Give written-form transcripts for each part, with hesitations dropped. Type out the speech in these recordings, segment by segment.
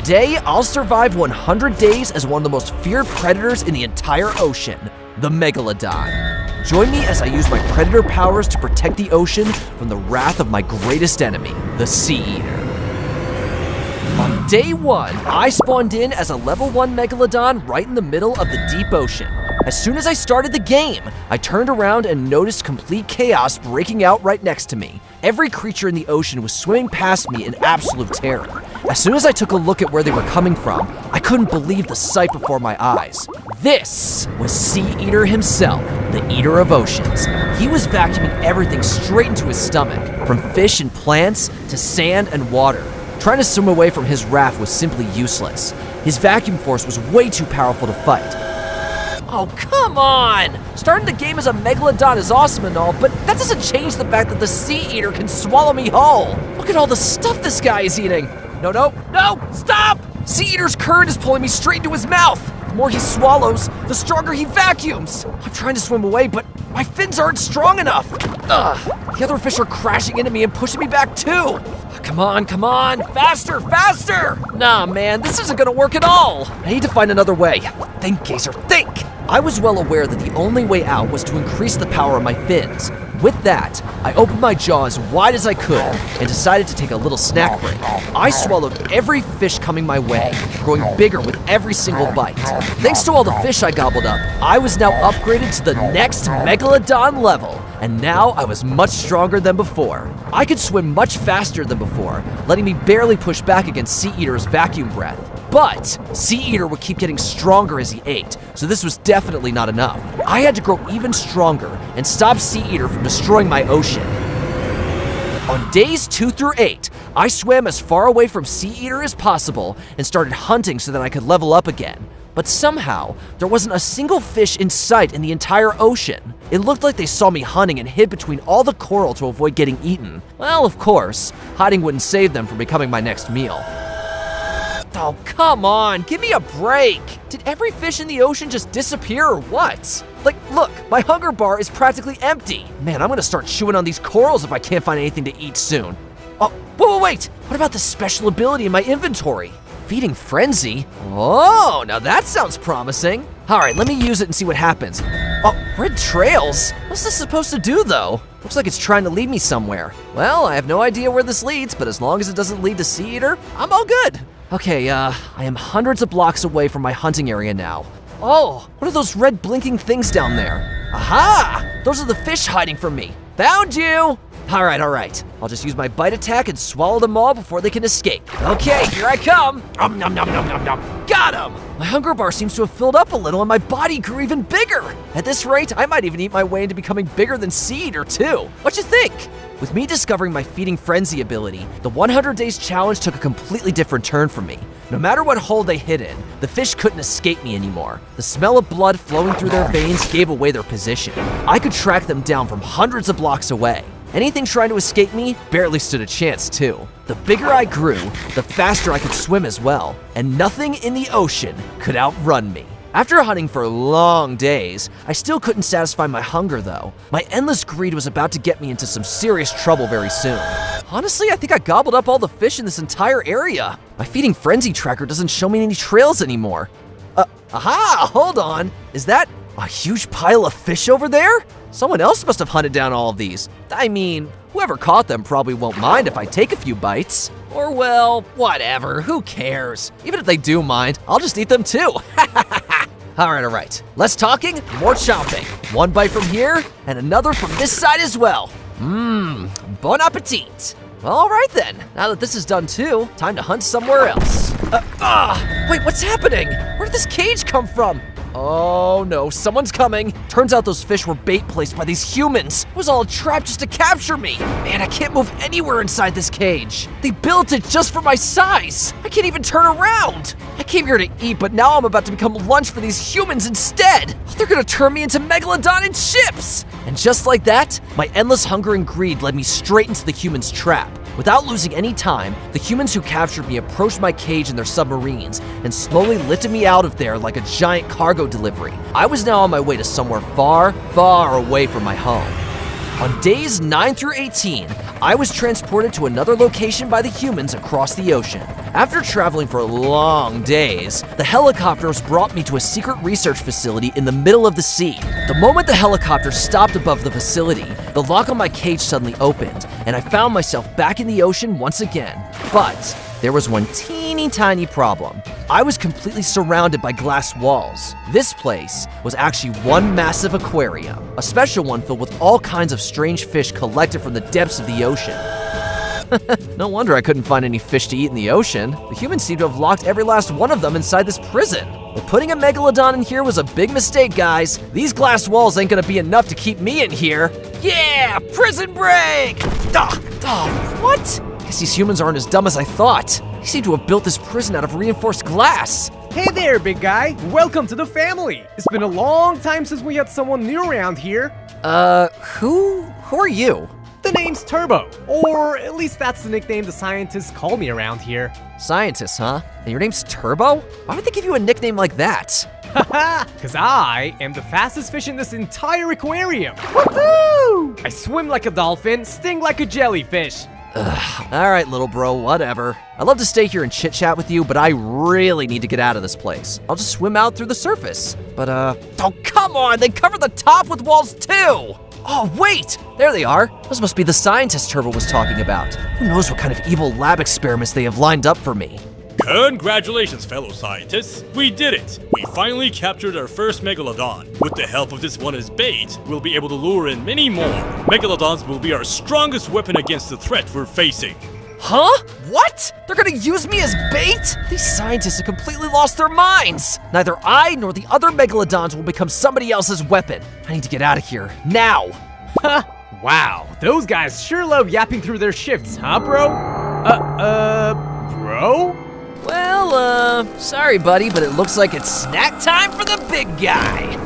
Today, I'll survive 100 days as one of the most feared predators in the entire ocean, the Megalodon. Join me as I use my predator powers to protect the ocean from the wrath of my greatest enemy, the Sea Eater. On day 1, I spawned in as a level 1 Megalodon right in the middle of the deep ocean. As soon as I started the game, I turned around and noticed complete chaos breaking out right next to me. Every creature in the ocean was swimming past me in absolute terror. As soon as I took a look at where they were coming from, I couldn't believe the sight before my eyes. This was Sea Eater himself, the Eater of Oceans. He was vacuuming everything straight into his stomach, from fish and plants to sand and water. Trying to swim away from his wrath was simply useless. His vacuum force was way too powerful to fight. Oh, come on! Starting the game as a Megalodon is awesome and all, but that doesn't change the fact that the Sea Eater can swallow me whole. Look at all the stuff this guy is eating. No, stop! Sea Eater's current is pulling me straight into his mouth. The more he swallows, the stronger he vacuums. I'm trying to swim away, but my fins aren't strong enough. The other fish are crashing into me and pushing me back too. Come on, faster! Nah, man, this isn't gonna work at all. I need to find another way. Think, Gazer, think! I was well aware that the only way out was to increase the power of my fins. With that, I opened my jaw as wide as I could and decided to take a little snack break. I swallowed every fish coming my way, growing bigger with every single bite. Thanks to all the fish I gobbled up, I was now upgraded to the next Megalodon level, and now I was much stronger than before. I could swim much faster than before, letting me barely push back against Sea Eater's vacuum breath. But Sea Eater would keep getting stronger as he ate, so this was definitely not enough. I had to grow even stronger and stop Sea Eater from destroying my ocean. On days 2 through 8, I swam as far away from Sea Eater as possible and started hunting so that I could level up again. But somehow, there wasn't a single fish in sight in the entire ocean. It looked like they saw me hunting and hid between all the coral to avoid getting eaten. Well, of course, hiding wouldn't save them from becoming my next meal. Oh, come on, give me a break. Did every fish in the ocean just disappear or what? Like, look, my hunger bar is practically empty. Man, I'm gonna start chewing on these corals if I can't find anything to eat soon. Oh, wait, what about the special ability in my inventory? Feeding Frenzy? Oh, now that sounds promising. All right, let me use it and see what happens. Oh, red trails? What's this supposed to do, though? Looks like it's trying to lead me somewhere. Well, I have no idea where this leads, but as long as it doesn't lead to Sea Eater, I'm all good. Okay, I am hundreds of blocks away from my hunting area now. Oh, what are those red blinking things down there? Aha! Those are the fish hiding from me. Found you! All right. I'll just use my bite attack and swallow them all before they can escape. Okay, here I come. Got him! My hunger bar seems to have filled up a little and my body grew even bigger. At this rate, I might even eat my way into becoming bigger than Sea Eater too. What you think? With me discovering my Feeding Frenzy ability, the 100 Days challenge took a completely different turn for me. No matter what hole they hid in, the fish couldn't escape me anymore. The smell of blood flowing through their veins gave away their position. I could track them down from hundreds of blocks away. Anything trying to escape me barely stood a chance too. The bigger I grew, the faster I could swim as well, and nothing in the ocean could outrun me. After hunting for long days, I still couldn't satisfy my hunger though. My endless greed was about to get me into some serious trouble very soon. Honestly, I think I gobbled up all the fish in this entire area. My Feeding Frenzy tracker doesn't show me any trails anymore. Aha, hold on. Is that a huge pile of fish over there? Someone else must have hunted down all of these. I mean, whoever caught them probably won't mind if I take a few bites. Or well, whatever, who cares? Even if they do mind, I'll just eat them too. All right. Less talking, more chomping. One bite from here, and another from this side as well. Bon appetit. All right then, now that this is done too, time to hunt somewhere else. Wait, what's happening? Where did this cage come from? Oh no, someone's coming. Turns out those fish were bait placed by these humans. It was all a trap just to capture me. Man, I can't move anywhere inside this cage. They built it just for my size. I can't even turn around. I came here to eat, but now I'm about to become lunch for these humans instead. They're gonna turn me into Megalodon and chips. And just like that, my endless hunger and greed led me straight into the humans' trap. Without losing any time, the humans who captured me approached my cage in their submarines and slowly lifted me out of there like a giant cargo delivery. I was now on my way to somewhere far, far away from my home. On days 9 through 18, I was transported to another location by the humans across the ocean. After traveling for long days, the helicopters brought me to a secret research facility in the middle of the sea. The moment the helicopter stopped above the facility, the lock on my cage suddenly opened, and I found myself back in the ocean once again. But there was one teeny tiny problem. I was completely surrounded by glass walls. This place was actually one massive aquarium, a special one filled with all kinds of strange fish collected from the depths of the ocean. No wonder I couldn't find any fish to eat in the ocean. The humans seem to have locked every last one of them inside this prison. But putting a megalodon in here was a big mistake, guys. These glass walls ain't gonna be enough to keep me in here. Yeah, prison break! What? Guess these humans aren't as dumb as I thought. They seem to have built this prison out of reinforced glass. Hey there, big guy. Welcome to the family. It's been a long time since we had someone new around here. Who are you? The name's Turbo, or at least that's the nickname the scientists call me around here. Scientist, huh? And your name's Turbo? Why would they give you a nickname like that? Haha, cause I am the fastest fish in this entire aquarium. Woohoo! I swim like a dolphin, sting like a jellyfish. All right, little bro, whatever. I'd love to stay here and chit-chat with you, but I really need to get out of this place. I'll just swim out through the surface. But, oh, come on, they cover the top with walls too! Oh, wait! There they are. Those must be the scientists Turbo was talking about. Who knows what kind of evil lab experiments they have lined up for me. Congratulations, fellow scientists! We did it! We finally captured our first Megalodon. With the help of this one as bait, we'll be able to lure in many more. Megalodons will be our strongest weapon against the threat we're facing. Huh? What? They're gonna use me as bait? These scientists have completely lost their minds. Neither I nor the other Megalodons will become somebody else's weapon. I need to get out of here, now. Ha! Wow, those guys sure love yapping through their shifts, huh, bro? Bro? Well, sorry, buddy, but it looks like it's snack time for the big guy.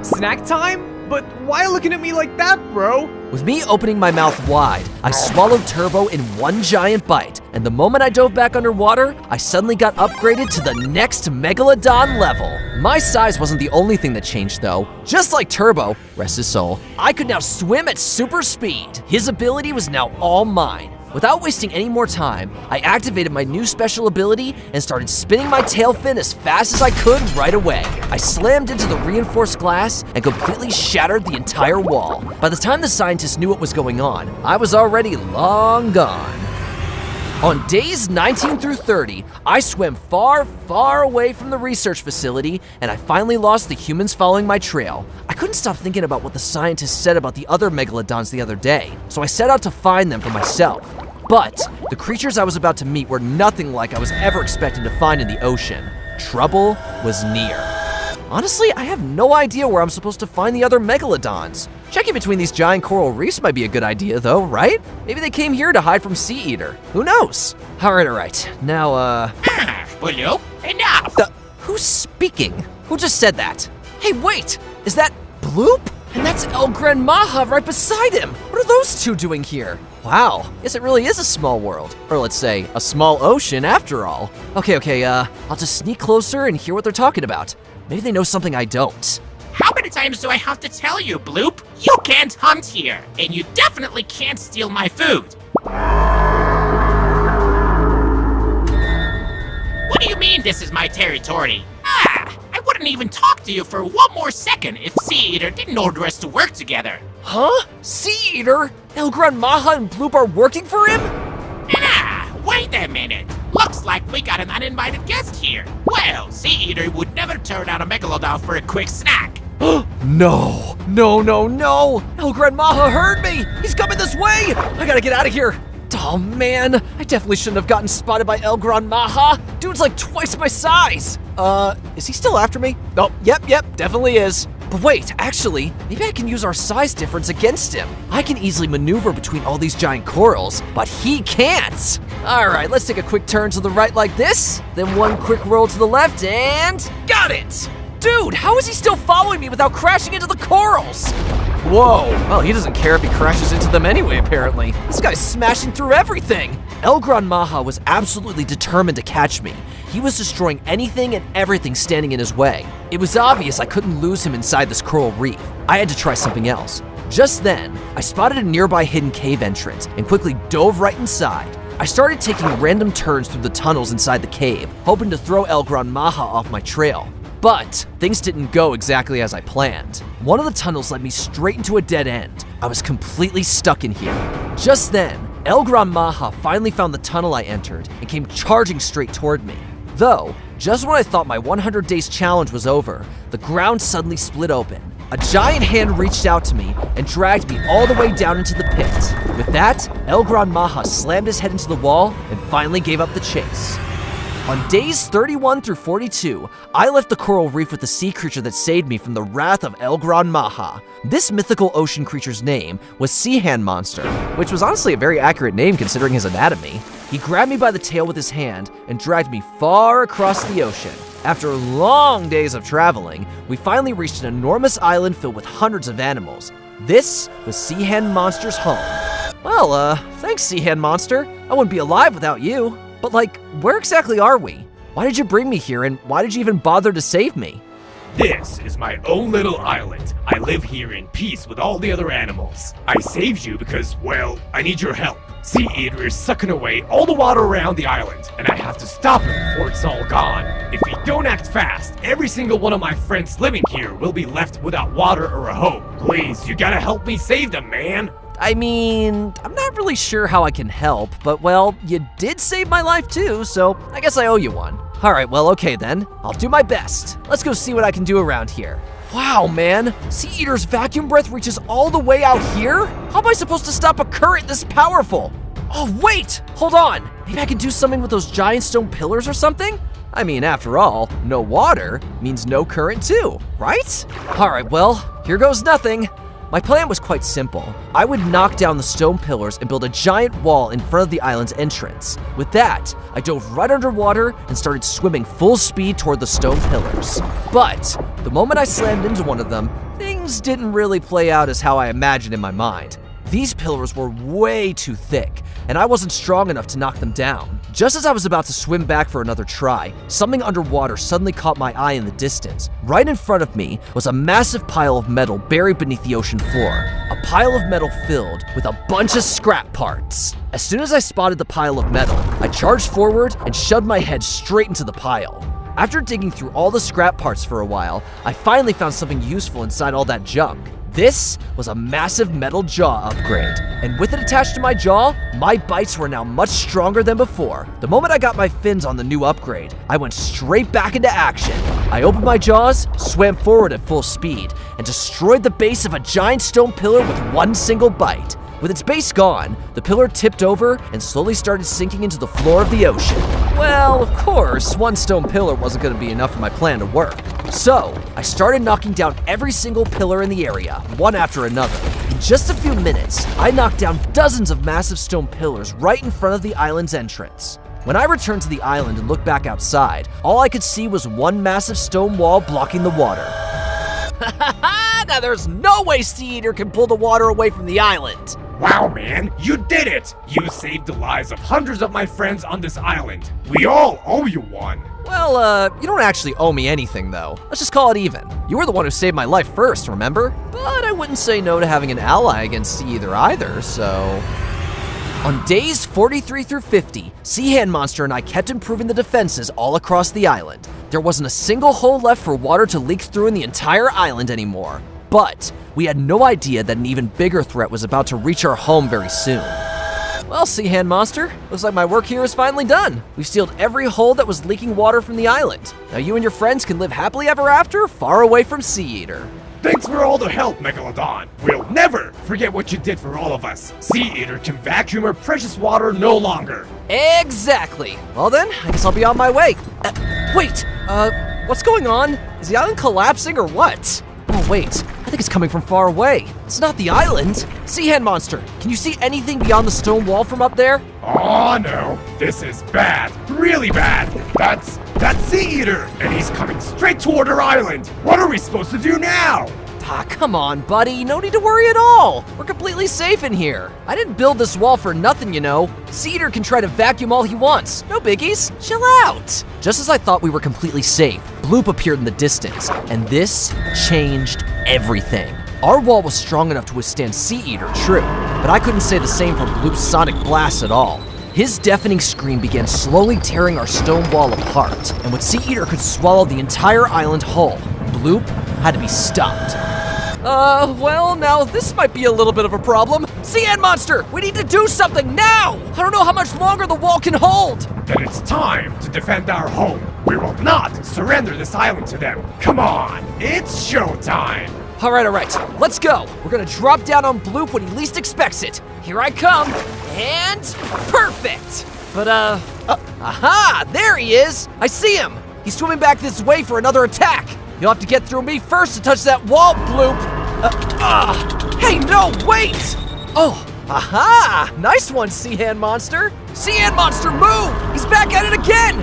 Snack time? But why looking at me like that, bro? With me opening my mouth wide, I swallowed Turbo in one giant bite, and the moment I dove back underwater, I suddenly got upgraded to the next Megalodon level. My size wasn't the only thing that changed though. Just like Turbo, rest his soul, I could now swim at super speed. His ability was now all mine. Without wasting any more time, I activated my new special ability and started spinning my tail fin as fast as I could right away. I slammed into the reinforced glass and completely shattered the entire wall. By the time the scientists knew what was going on, I was already long gone. On days 19 through 30, I swam far, far away from the research facility, and I finally lost the humans following my trail. I couldn't stop thinking about what the scientists said about the other megalodons the other day, so I set out to find them for myself. But the creatures I was about to meet were nothing like I was ever expecting to find in the ocean. Trouble was near. Honestly, I have no idea where I'm supposed to find the other megalodons. Checking between these giant coral reefs might be a good idea though, right? Maybe they came here to hide from Sea Eater. Who knows? All right. Now, Bloop, enough! Who's speaking? Who just said that? Hey, wait! Is that Bloop? And that's El Gran Maha right beside him! What are those two doing here? Wow, guess it really is a small world. Or let's say, a small ocean after all. Okay, I'll just sneak closer and hear what they're talking about. Maybe they know something I don't. How many times do I have to tell you, Bloop? You can't hunt here, and you definitely can't steal my food. What do you mean this is my territory? I wouldn't even talk to you for one more second if Sea Eater didn't order us to work together. Huh? Sea Eater? El Gran Maha and Bloop are working for him? Wait a minute. Looks like we got an uninvited guest here. Well, Sea Eater would never turn down a megalodon for a quick snack. No! El Gran Maha heard me! He's coming this way! I gotta get out of here! Oh man, I definitely shouldn't have gotten spotted by El Gran Maha. Dude's like twice my size. Is he still after me? Oh, yep, definitely is. But wait, actually, maybe I can use our size difference against him. I can easily maneuver between all these giant corals, but he can't. All right, let's take a quick turn to the right like this, then one quick roll to the left, and got it! Dude, how is he still following me without crashing into the corals? Whoa, well, he doesn't care if he crashes into them anyway, apparently. This guy's smashing through everything. El Gran Maha was absolutely determined to catch me. He was destroying anything and everything standing in his way. It was obvious I couldn't lose him inside this coral reef. I had to try something else. Just then, I spotted a nearby hidden cave entrance and quickly dove right inside. I started taking random turns through the tunnels inside the cave, hoping to throw El Gran Maja off my trail. But things didn't go exactly as I planned. One of the tunnels led me straight into a dead end. I was completely stuck in here. Just then, El Gran Maja finally found the tunnel I entered and came charging straight toward me. Though, just when I thought my 100 days challenge was over, the ground suddenly split open. A giant hand reached out to me and dragged me all the way down into the pit. With that, El Gran Maja slammed his head into the wall and finally gave up the chase. On days 31 through 42, I left the coral reef with the sea creature that saved me from the wrath of El Gran Maja. This mythical ocean creature's name was Sea Hand Monster, which was honestly a very accurate name considering his anatomy. He grabbed me by the tail with his hand and dragged me far across the ocean. After long days of traveling, we finally reached an enormous island filled with hundreds of animals. This was Sea Hand Monster's home. Well, thanks, Sea Hand Monster. I wouldn't be alive without you. But like, where exactly are we? Why did you bring me here, and why did you even bother to save me? This is my own little island. I live here in peace with all the other animals. I saved you because, well, I need your help. Sea Eater is sucking away all the water around the island, and I have to stop him before it's all gone. If we don't act fast, every single one of my friends living here will be left without water or a home. Please, you gotta help me save them, man. I mean, I'm not really sure how I can help, but well, you did save my life too, so I guess I owe you one. All right, well, okay then. I'll do my best. Let's go see what I can do around here. Wow, man. Sea Eater's vacuum breath reaches all the way out here? How am I supposed to stop a current this powerful? Oh, wait! Hold on. Maybe I can do something with those giant stone pillars or something? I mean, after all, no water means no current too, right? All right, well, here goes nothing. My plan was quite simple. I would knock down the stone pillars and build a giant wall in front of the island's entrance. With that, I dove right underwater and started swimming full speed toward the stone pillars. But the moment I slammed into one of them, things didn't really play out as how I imagined in my mind. These pillars were way too thick, and I wasn't strong enough to knock them down. Just as I was about to swim back for another try, something underwater suddenly caught my eye in the distance. Right in front of me was a massive pile of metal buried beneath the ocean floor. A pile of metal filled with a bunch of scrap parts. As soon as I spotted the pile of metal, I charged forward and shoved my head straight into the pile. After digging through all the scrap parts for a while, I finally found something useful inside all that junk. This was a massive metal jaw upgrade, and with it attached to my jaw, my bites were now much stronger than before. The moment I got my fins on the new upgrade, I went straight back into action. I opened my jaws, swam forward at full speed, and destroyed the base of a giant stone pillar with one single bite. With its base gone, the pillar tipped over and slowly started sinking into the floor of the ocean. Well, of course, one stone pillar wasn't going to be enough for my plan to work. So, I started knocking down every single pillar in the area, one after another. In just a few minutes, I knocked down dozens of massive stone pillars right in front of the island's entrance. When I returned to the island and looked back outside, all I could see was one massive stone wall blocking the water. Now there's no way Sea Eater can pull the water away from the island. Wow, man, you did it! You saved the lives of hundreds of my friends on this island. We all owe you one. Well, you don't actually owe me anything, though. Let's just call it even. You were the one who saved my life first, remember? But I wouldn't say no to having an ally against Sea Eater either, so... On days 43 through 50, Sea Hand Monster and I kept improving the defenses all across the island. There wasn't a single hole left for water to leak through in the entire island anymore. But we had no idea that an even bigger threat was about to reach our home very soon. Well, Sea Hand Monster, looks like my work here is finally done. We've sealed every hole that was leaking water from the island. Now you and your friends can live happily ever after, far away from Sea Eater. Thanks for all the help, Megalodon. We'll never forget what you did for all of us. Sea Eater can vacuum our precious water no longer. Exactly. Well then, I guess I'll be on my way. Wait, what's going on? Is the island collapsing or what? Oh wait, I think it's coming from far away. It's not the island. Sea Hand Monster, can you see anything beyond the stone wall from up there? Oh no, this is bad, really bad. That's Sea Eater, and he's coming straight toward our island. What are we supposed to do now? Ah, come on, buddy. No need to worry at all. We're completely safe in here. I didn't build this wall for nothing, you know. Sea Eater can try to vacuum all he wants. No biggies. Chill out. Just as I thought we were completely safe, Bloop appeared in the distance, and this changed everything. Our wall was strong enough to withstand Sea Eater, true, but I couldn't say the same for Bloop's sonic blast at all. His deafening scream began slowly tearing our stone wall apart, and when Sea Eater could swallow the entire island whole, Bloop had to be stopped. Well, now this might be a little bit of a problem. Sea Hand Monster, we need to do something now! I don't know how much longer the wall can hold! Then it's time to defend our home. We will not surrender this island to them. Come on, it's showtime. All right, let's go. We're gonna drop down on Bloop when he least expects it. Here I come, and perfect! But, aha, there he is! I see him! He's swimming back this way for another attack! You'll have to get through me first to touch that wall, Bloop! Hey, no, wait! Oh, aha! Nice one, Sea Hand Monster! Sea Hand Monster, move! He's back at it again!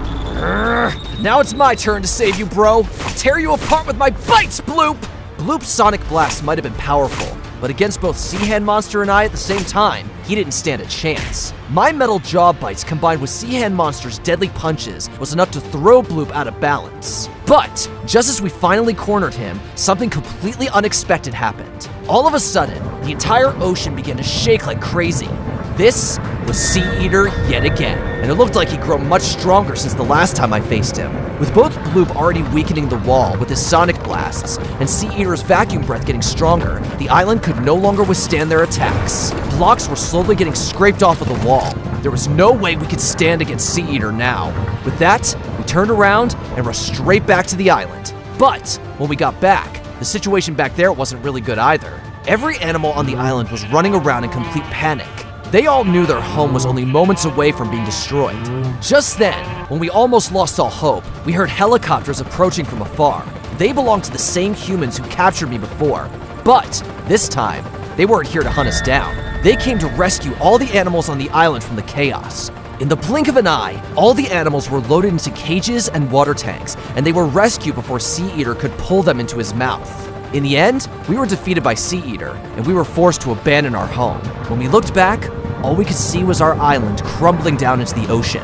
Now it's my turn to save you, bro. I'll tear you apart with my bites, Bloop! Bloop's Sonic Blast might have been powerful, but against both Sea Hand Monster and I at the same time, he didn't stand a chance. My metal jaw bites combined with Sea Hand Monster's deadly punches was enough to throw Bloop out of balance. But, just as we finally cornered him, something completely unexpected happened. All of a sudden, the entire ocean began to shake like crazy. This was Sea Eater yet again, and it looked like he'd grown much stronger since the last time I faced him. With both Bloop already weakening the wall with his sonic blasts, and Sea Eater's vacuum breath getting stronger, the island could no longer withstand their attacks. Blocks were slowly getting scraped off of the wall. There was no way we could stand against Sea Eater now. With that, we turned around and rushed straight back to the island. But when we got back, the situation back there wasn't really good either. Every animal on the island was running around in complete panic. They all knew their home was only moments away from being destroyed. Just then, when we almost lost all hope, we heard helicopters approaching from afar. They belonged to the same humans who captured me before. But this time, they weren't here to hunt us down. They came to rescue all the animals on the island from the chaos. In the blink of an eye, all the animals were loaded into cages and water tanks, and they were rescued before Sea Eater could pull them into his mouth. In the end, we were defeated by Sea Eater, and we were forced to abandon our home. When we looked back, all we could see was our island crumbling down into the ocean.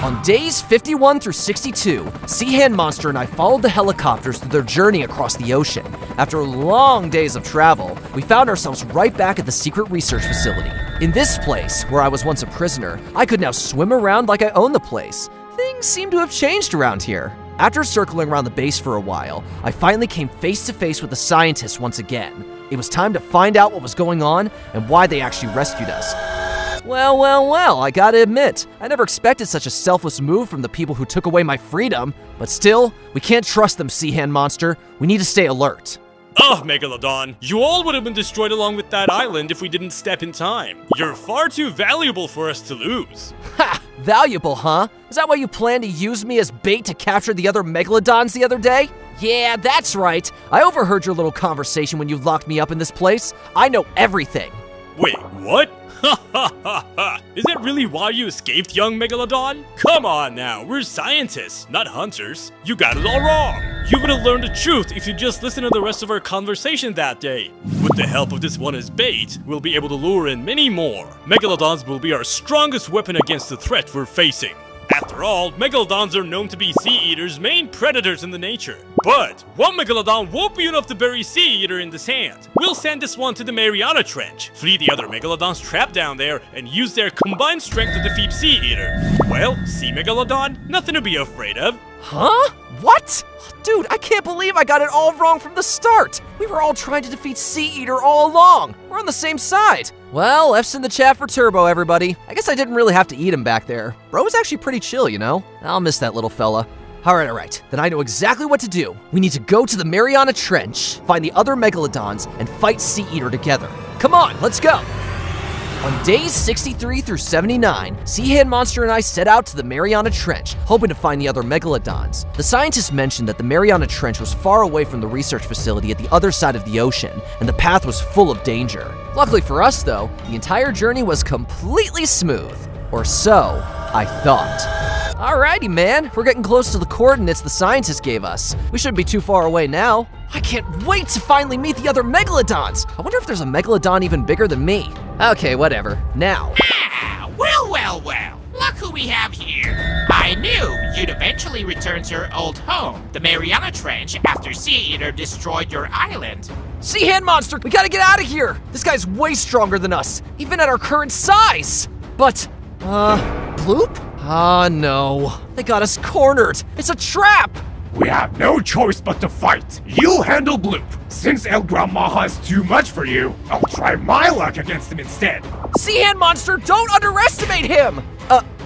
On days 51 through 62, Sea Hand Monster and I followed the helicopters through their journey across the ocean. After long days of travel, we found ourselves right back at the secret research facility. In this place, where I was once a prisoner, I could now swim around like I owned the place. Things seem to have changed around here. After circling around the base for a while, I finally came face to face with the scientists once again. It was time to find out what was going on and why they actually rescued us. Well, I gotta admit, I never expected such a selfless move from the people who took away my freedom. But still, we can't trust them, Sea Hand Monster. We need to stay alert. Oh, Megalodon, you all would have been destroyed along with that island if we didn't step in time. You're far too valuable for us to lose. Ha! Valuable, huh? Is that why you plan to use me as bait to capture the other Megalodons the other day? Yeah, that's right. I overheard your little conversation when you locked me up in this place. I know everything. Wait, what? Ha ha ha ha! Is that really why you escaped, young Megalodon? Come on now, we're scientists, not hunters. You got it all wrong. You would have learned the truth if you just listened to the rest of our conversation that day. With the help of this one as bait, we'll be able to lure in many more. Megalodons will be our strongest weapon against the threat we're facing. After all, Megalodons are known to be Sea Eater's main predators in the nature. But one Megalodon won't be enough to bury Sea Eater in the sand. We'll send this one to the Mariana Trench, flee the other Megalodons trapped down there, and use their combined strength to defeat Sea Eater. Well, see Megalodon? Nothing to be afraid of. Huh? What? Dude, I can't believe I got it all wrong from the start. We were all trying to defeat Sea Eater all along. We're on the same side. Well, F's in the chat for Turbo, everybody. I guess I didn't really have to eat him back there. Bro was actually pretty chill, you know? I'll miss that little fella. All right. Then I know exactly what to do. We need to go to the Mariana Trench, find the other Megalodons, and fight Sea Eater together. Come on, let's go. On days 63 through 79, Sea Hand Monster and I set out to the Mariana Trench, hoping to find the other Megalodons. The scientists mentioned that the Mariana Trench was far away from the research facility at the other side of the ocean, and the path was full of danger. Luckily for us, though, the entire journey was completely smooth. Or so I thought. Alrighty, man. We're getting close to the coordinates the scientists gave us. We shouldn't be too far away now. I can't wait to finally meet the other Megalodons. I wonder if there's a Megalodon even bigger than me. Okay, whatever. Now. Ah, well. Look who we have here. I knew you'd eventually return to your old home, the Mariana Trench, after Sea Eater destroyed your island. Sea Hand Monster, we gotta get out of here. This guy's way stronger than us, even at our current size. But, Bloop? Ah, no. They got us cornered. It's a trap! We have no choice but to fight. You'll handle Bloop. Since El Gran Maha is too much for you, I'll try my luck against him instead. Sea Hand Monster, don't underestimate him!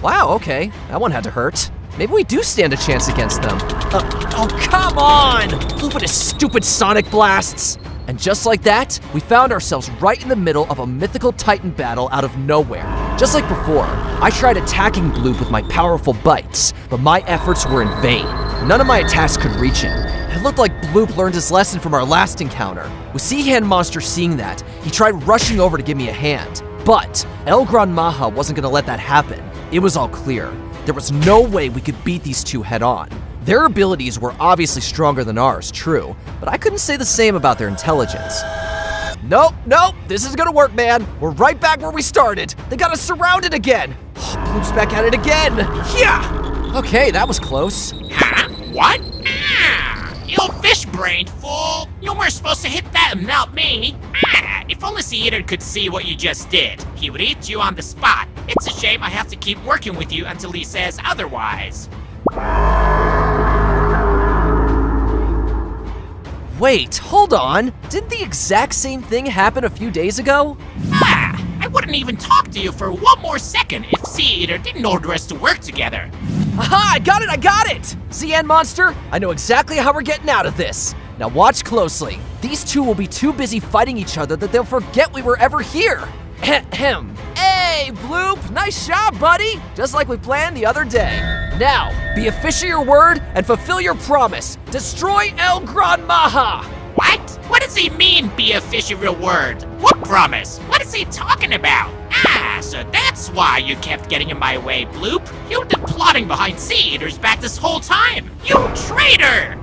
Wow, okay. That one had to hurt. Maybe we do stand a chance against them. Oh, come on! Bloop with his stupid sonic blasts! And just like that, we found ourselves right in the middle of a mythical titan battle out of nowhere. Just like before, I tried attacking Bloop with my powerful bites, but my efforts were in vain. None of my attacks could reach him. It looked like Bloop learned his lesson from our last encounter. With Sea Hand Monster seeing that, he tried rushing over to give me a hand. But El Gran Maha wasn't gonna let that happen. It was all clear. There was no way we could beat these two head on. Their abilities were obviously stronger than ours, true, but I couldn't say the same about their intelligence. Nope, this is gonna work, man. We're right back where we started. They got us surrounded again. Bloop's back at it again. Yeah! Okay, that was close. Huh? What? You fish-brained fool! You weren't supposed to hit that and not me! If only Sea Eater could see what you just did. He would eat you on the spot. It's a shame I have to keep working with you until he says otherwise. Wait, hold on. Didn't the exact same thing happen a few days ago? I wouldn't even talk to you for one more second if Sea Eater didn't order us to work together. Aha, I got it! Sea Hand Monster, I know exactly how we're getting out of this. Now watch closely. These two will be too busy fighting each other that they'll forget we were ever here. Ahem. Hey, Bloop, nice job, buddy. Just like we planned the other day. Now, be a fish of your word and fulfill your promise. Destroy El Gran Maha. What? What does he mean, be a fish of your word? What promise? What is he talking about? So that's why you kept getting in my way, Bloop. You've been plotting behind Sea Eater's back this whole time. You traitor!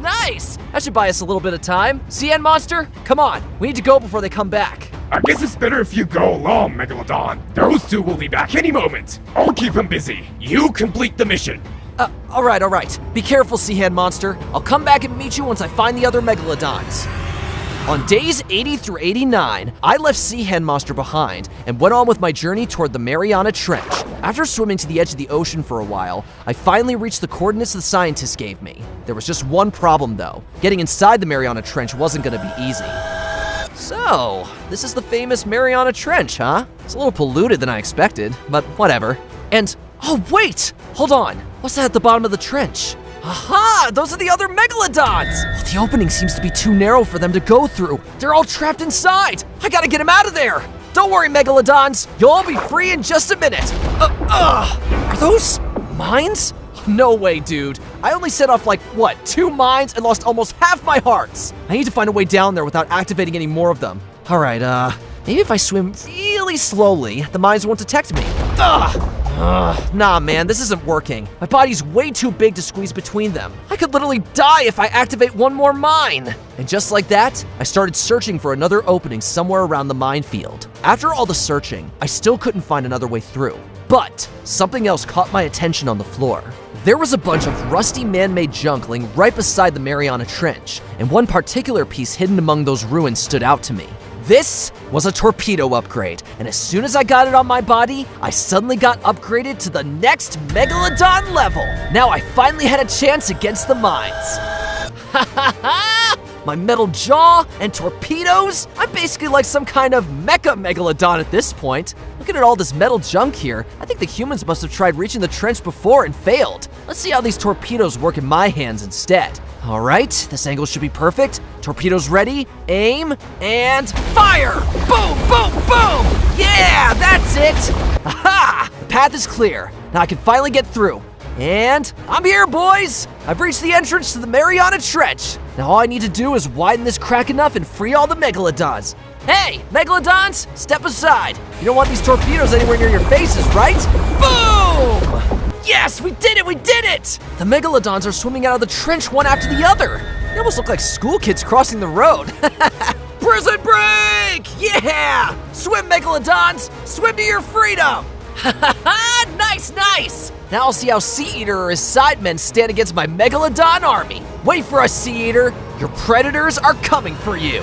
Nice! That should buy us a little bit of time. Sea Hand Monster, come on. We need to go before they come back. I guess it's better if you go along, Megalodon. Those two will be back any moment. I'll keep them busy. You complete the mission. All right. Be careful, Sea Hand Monster. I'll come back and meet you once I find the other Megalodons. On days 80 through 89, I left Sea Hand Monster behind and went on with my journey toward the Mariana Trench. After swimming to the edge of the ocean for a while, I finally reached the coordinates the scientists gave me. There was just one problem though. Getting inside the Mariana Trench wasn't gonna be easy. So, this is the famous Mariana Trench, huh? It's a little polluted than I expected, but whatever. And, oh wait! Hold on, what's that at the bottom of the trench? Aha! Those are the other Megalodons! The opening seems to be too narrow for them to go through. They're all trapped inside! I gotta get them out of there! Don't worry, Megalodons! You'll all be free in just a minute! Are those mines? No way, dude. I only set off like, 2 mines and lost almost half my hearts. I need to find a way down there without activating any more of them. All right, maybe if I swim really slowly, the mines won't detect me. Nah, man, this isn't working. My body's way too big to squeeze between them. I could literally die if I activate one more mine. And just like that, I started searching for another opening somewhere around the minefield. After all the searching, I still couldn't find another way through. But something else caught my attention on the floor. There was a bunch of rusty man-made junk laying right beside the Mariana Trench, and one particular piece hidden among those ruins stood out to me. This was a torpedo upgrade, and as soon as I got it on my body, I suddenly got upgraded to the next Megalodon level. Now I finally had a chance against the mines. Ha ha ha! My metal jaw and torpedoes? I'm basically like some kind of mecha Megalodon at this point. Looking at all this metal junk here, I think the humans must have tried reaching the trench before and failed. Let's see how these torpedoes work in my hands instead. All right, this angle should be perfect. Torpedoes ready, aim, and fire! Boom, boom, boom! Yeah, that's it! Aha! The path is clear. Now I can finally get through. And I'm here, boys! I've reached the entrance to the Mariana Trench. Now all I need to do is widen this crack enough and free all the Megalodons. Hey, Megalodons, step aside. You don't want these torpedoes anywhere near your faces, right? Boom! Yes, we did it! The Megalodons are swimming out of the trench one after the other. They almost look like school kids crossing the road. Prison break! Yeah! Swim, Megalodons! Swim to your freedom! Nice! Now I'll see how Sea Eater or his sidemen stand against my Megalodon army. Wait for us, Sea Eater. Your predators are coming for you.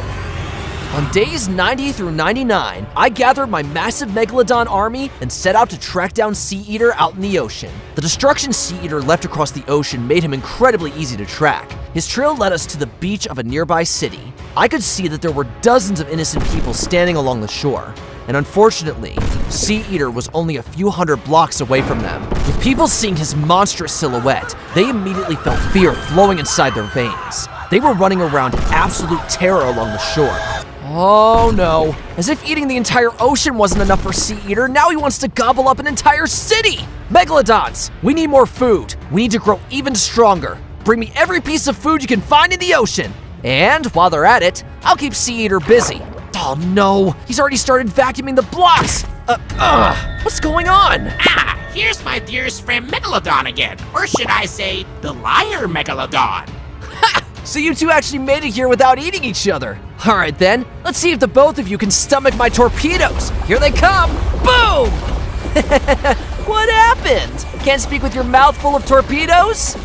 On days 90 through 99, I gathered my massive Megalodon army and set out to track down Sea Eater out in the ocean. The destruction Sea Eater left across the ocean made him incredibly easy to track. His trail led us to the beach of a nearby city. I could see that there were dozens of innocent people standing along the shore. And unfortunately, Sea Eater was only a few hundred blocks away from them. With people seeing his monstrous silhouette, they immediately felt fear flowing inside their veins. They were running around in absolute terror along the shore. Oh no, as if eating the entire ocean wasn't enough for Sea Eater, now he wants to gobble up an entire city! Megalodons, we need more food. We need to grow even stronger. Bring me every piece of food you can find in the ocean. And while they're at it, I'll keep Sea Eater busy. Oh no, he's already started vacuuming the blocks! What's going on? Here's my dearest friend Megalodon again. Or should I say, the liar Megalodon. So you two actually made it here without eating each other. All right then, let's see if the both of you can stomach my torpedoes. Here they come, boom! What happened? Can't speak with your mouth full of torpedoes?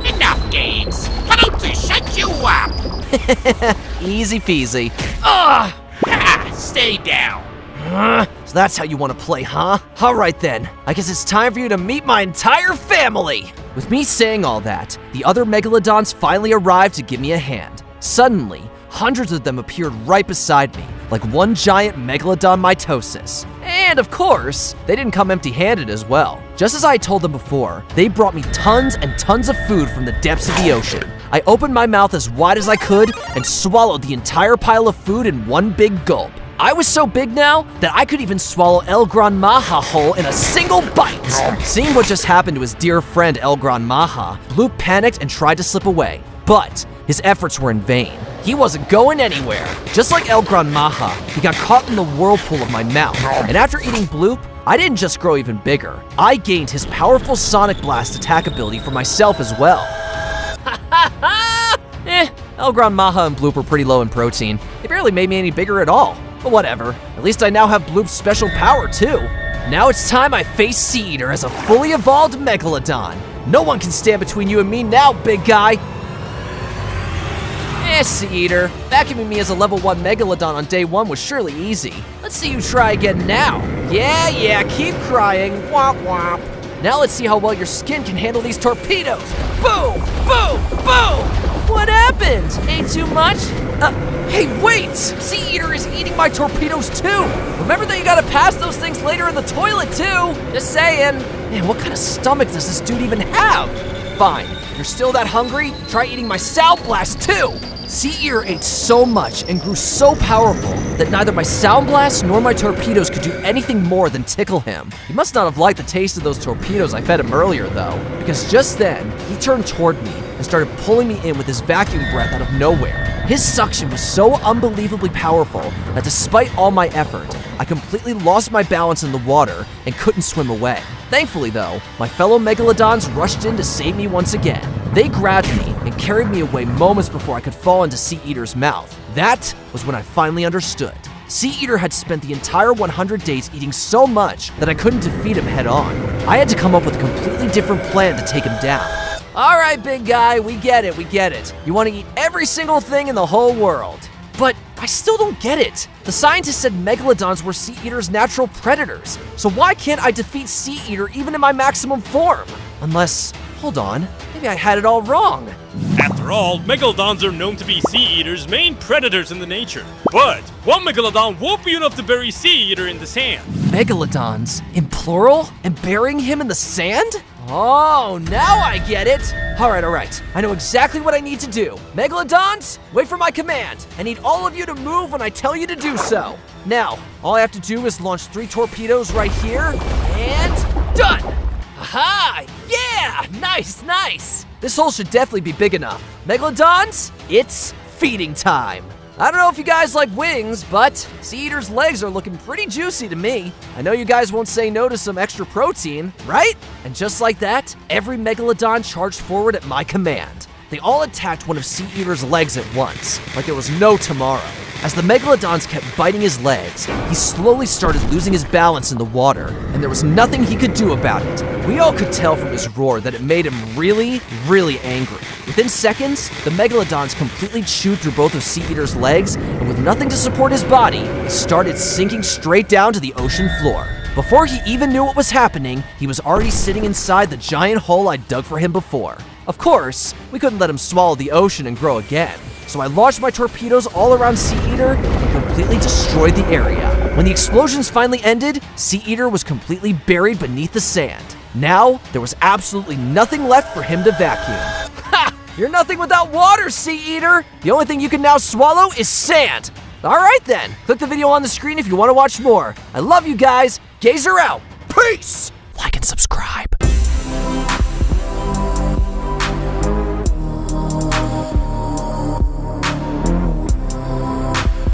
Enough games. Time to shut you up. Easy peasy. Stay down. So that's how you want to play, huh? All right then, I guess it's time for you to meet my entire family. With me saying all that, the other Megalodons finally arrived to give me a hand. Suddenly, hundreds of them appeared right beside me, like one giant Megalodon mitosis. And of course, they didn't come empty-handed as well. Just as I told them before, they brought me tons and tons of food from the depths of the ocean. I opened my mouth as wide as I could and swallowed the entire pile of food in one big gulp. I was so big now that I could even swallow El Gran Maha whole in a single bite. Seeing what just happened to his dear friend El Gran Maha, Bloop panicked and tried to slip away. But his efforts were in vain. He wasn't going anywhere. Just like El Gran Maha, he got caught in the whirlpool of my mouth. And after eating Bloop, I didn't just grow even bigger. I gained his powerful Sonic Blast attack ability for myself as well. El Gran Maha and Bloop were pretty low in protein. They barely made me any bigger at all. But whatever, at least I now have Bloop's special power too. Now it's time I face Sea Eater as a fully evolved Megalodon. No one can stand between you and me now, big guy. Sea Eater, vacuuming me as a level 1 Megalodon on day 1 was surely easy. Let's see you try again now. Yeah, keep crying, womp womp. Now let's see how well your skin can handle these torpedoes. Boom, boom, boom! What happened? Ate too much? Hey, wait! Sea Eater is eating my torpedoes too! Remember that you gotta pass those things later in the toilet too! Just saying. Man, what kind of stomach does this dude even have? Fine, if you're still that hungry, try eating my Sound Blast too! Sea Eater ate so much and grew so powerful that neither my Sound Blast nor my torpedoes could do anything more than tickle him. He must not have liked the taste of those torpedoes I fed him earlier though, because just then, he turned toward me and started pulling me in with his vacuum breath out of nowhere. His suction was so unbelievably powerful that despite all my effort, I completely lost my balance in the water and couldn't swim away. Thankfully though, my fellow Megalodons rushed in to save me once again. They grabbed me and carried me away moments before I could fall into Sea Eater's mouth. That was when I finally understood. Sea Eater had spent the entire 100 days eating so much that I couldn't defeat him head on. I had to come up with a completely different plan to take him down. All right, big guy, we get it. You want to eat every single thing in the whole world. But I still don't get it. The scientists said Megalodons were Sea Eater's natural predators. So why can't I defeat Sea Eater even in my maximum form? Unless, hold on, maybe I had it all wrong. After all, Megalodons are known to be Sea Eater's main predators in the nature. But one Megalodon won't be enough to bury Sea Eater in the sand. Megalodons? In plural? And burying him in the sand? Oh, now I get it! Alright. I know exactly what I need to do. Megalodons, wait for my command. I need all of you to move when I tell you to do so. Now, all I have to do is launch 3 torpedoes right here, and done! Aha! Yeah! Nice! This hole should definitely be big enough. Megalodons, it's feeding time. I don't know if you guys like wings, but Sea Eater's legs are looking pretty juicy to me. I know you guys won't say no to some extra protein, right? And just like that, every Megalodon charged forward at my command. They all attacked one of Sea Eater's legs at once, like there was no tomorrow. As the Megalodons kept biting his legs, he slowly started losing his balance in the water, and there was nothing he could do about it. We all could tell from his roar that it made him really, really angry. Within seconds, the Megalodons completely chewed through both of Sea Eater's legs, and with nothing to support his body, he started sinking straight down to the ocean floor. Before he even knew what was happening, he was already sitting inside the giant hole I dug for him before. Of course, we couldn't let him swallow the ocean and grow again, so I launched my torpedoes all around Sea Eater and completely destroyed the area. When the explosions finally ended, Sea Eater was completely buried beneath the sand. Now, there was absolutely nothing left for him to vacuum. Ha! You're nothing without water, Sea Eater! The only thing you can now swallow is sand! Alright then, click the video on the screen if you want to watch more. I love you guys, Gazer out! Peace! Like and subscribe.